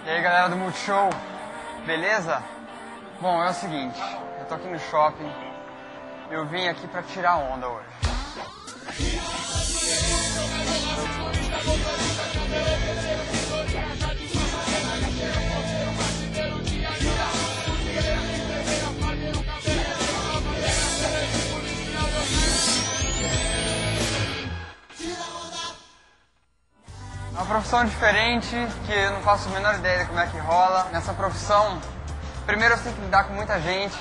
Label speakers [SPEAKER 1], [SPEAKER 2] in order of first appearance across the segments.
[SPEAKER 1] E aí galera do Multishow, beleza? Bom, é o seguinte, eu tô aqui no shopping, eu vim aqui pra tirar onda hoje. É uma profissão diferente, que eu não faço a menor ideia de como é que rola. Nessa profissão, primeiro você tem que lidar com muita gente,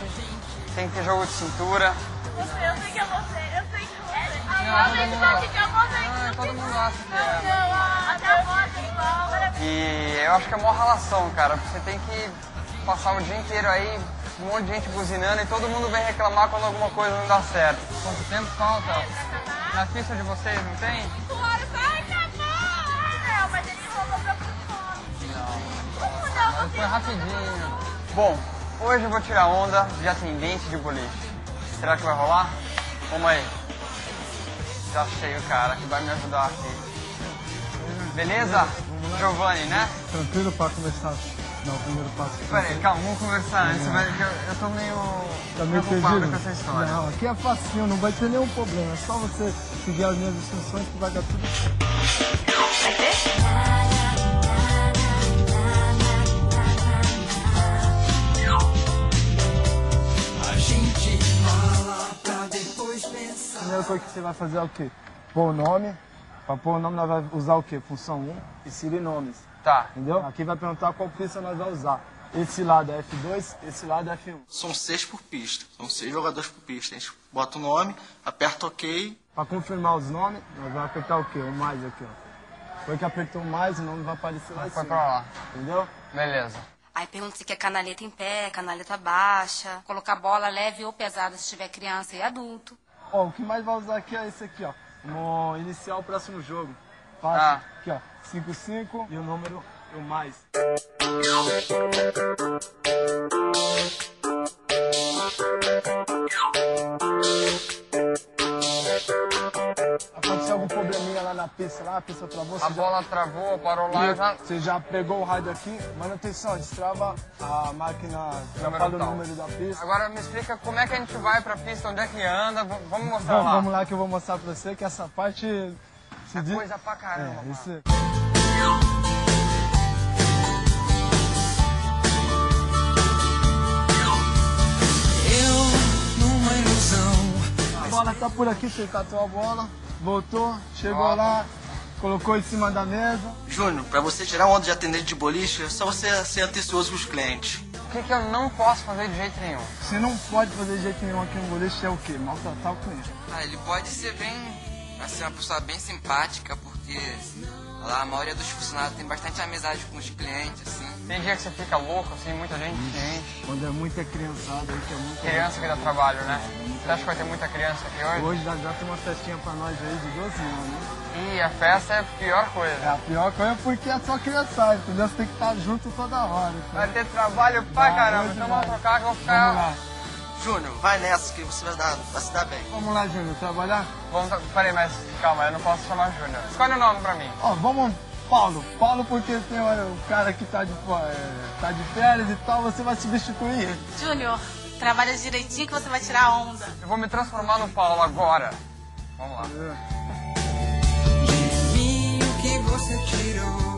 [SPEAKER 1] tem que ter jogo de cintura.
[SPEAKER 2] Eu sei que é você, eu sei que é você.
[SPEAKER 1] Todo mundo acha que é.
[SPEAKER 2] Até a voz é igual.
[SPEAKER 1] E eu acho que é uma relação, cara. Você tem que passar o dia inteiro aí, um monte de gente buzinando e todo mundo vem reclamar quando alguma coisa não dá certo. Quanto tempo falta? Na pista de vocês, não tem?
[SPEAKER 2] Mas ele rolou pra
[SPEAKER 1] Não, foi rapidinho. Bom, hoje eu vou tirar onda de atendente de boliche. Será que vai rolar? Vamos aí. Já achei o cara que vai me ajudar aqui. Beleza? Giovanni, né?
[SPEAKER 3] Tranquilo para começar. Não, o primeiro passo.
[SPEAKER 1] Peraí, calma, vamos conversar antes. Eu tô meio preocupado com essa história.
[SPEAKER 3] Não, aqui é facinho, não vai ter nenhum problema. É só você seguir as minhas instruções que vai dar tudo certo.
[SPEAKER 2] Vai ter?
[SPEAKER 3] A primeira coisa que você vai fazer é o quê? Pôr o nome. Para pôr o nome nós vamos usar o quê? Função 1 e inserir nomes.
[SPEAKER 1] Tá.
[SPEAKER 3] Entendeu? Aqui vai perguntar qual pista nós vamos usar. Esse lado é F2, esse lado é F1.
[SPEAKER 4] São 6 por pista, são 6 jogadores por pista. A gente bota o nome, aperta OK.
[SPEAKER 3] Para confirmar os nomes, nós vamos apertar o quê? O mais aqui, ó. Depois que apertou o mais, o nome vai aparecer lá em
[SPEAKER 1] Foi
[SPEAKER 3] cima.
[SPEAKER 1] pra lá.
[SPEAKER 3] Entendeu?
[SPEAKER 1] Beleza.
[SPEAKER 5] Aí pergunta se quer canaleta em pé, canaleta baixa, colocar bola leve ou pesada se tiver criança e adulto.
[SPEAKER 3] Ó, o que mais vai usar aqui é esse aqui, ó. No iniciar o próximo jogo. Fácil.
[SPEAKER 1] Ah.
[SPEAKER 3] Aqui, ó. 5-5 e o número e o mais. Aconteceu algum probleminha lá na pista, lá, a pista travou?
[SPEAKER 1] A bola travou, parou lá e já...
[SPEAKER 3] Você já pegou o rádio aqui, manutenção, destrava a máquina, já fala o número da pista.
[SPEAKER 1] Agora me explica como é que a gente vai pra pista, onde é que anda, vamos mostrar lá.
[SPEAKER 3] Vamos lá que eu vou mostrar pra você que essa parte...
[SPEAKER 1] É coisa pra caramba, mano.
[SPEAKER 3] Isso. A bola tá por aqui, você catou a bola, voltou, chegou lá, colocou em cima da mesa.
[SPEAKER 4] Júnior, pra você tirar onda de atendente de boliche, é só você ser atencioso com os clientes.
[SPEAKER 1] O que eu não posso fazer de jeito nenhum?
[SPEAKER 3] Você não pode fazer de jeito nenhum aqui no boliche, é o quê? Maltratar o cliente.
[SPEAKER 6] Ele pode ser assim, uma pessoa bem simpática, porque lá a maioria dos funcionários tem bastante amizade com os clientes, assim.
[SPEAKER 1] Tem dia que você fica louco, assim, muita gente enche.
[SPEAKER 3] Quando é muita criançada, aí que é muita...
[SPEAKER 1] Criança que dá trabalho, né? Você acha que vai ter muita criança aqui hoje?
[SPEAKER 3] Hoje já tem uma festinha pra nós aí de 12 anos, né?
[SPEAKER 1] E a festa é a pior
[SPEAKER 3] É
[SPEAKER 1] coisa.
[SPEAKER 3] a pior coisa porque é só criançada, entendeu? Você tem que estar junto toda hora. Entendeu?
[SPEAKER 1] Vai ter trabalho pra caramba, então vamos trocar que eu vou
[SPEAKER 3] Vamos
[SPEAKER 1] ficar...
[SPEAKER 3] lá.
[SPEAKER 4] Júnior, vai nessa que você vai se dar bem.
[SPEAKER 3] Vamos lá, Júnior, trabalhar?
[SPEAKER 1] Peraí, mas calma, eu não posso chamar Júnior. Escolhe o nome pra mim.
[SPEAKER 3] Ó, vamos... Paulo. Paulo porque tem o cara que tá de férias e tal, você vai substituir ele.
[SPEAKER 5] Júnior, trabalha direitinho que você vai tirar a onda.
[SPEAKER 1] Eu vou me transformar no Paulo agora. Vamos lá.
[SPEAKER 7] De mim o que você tirou.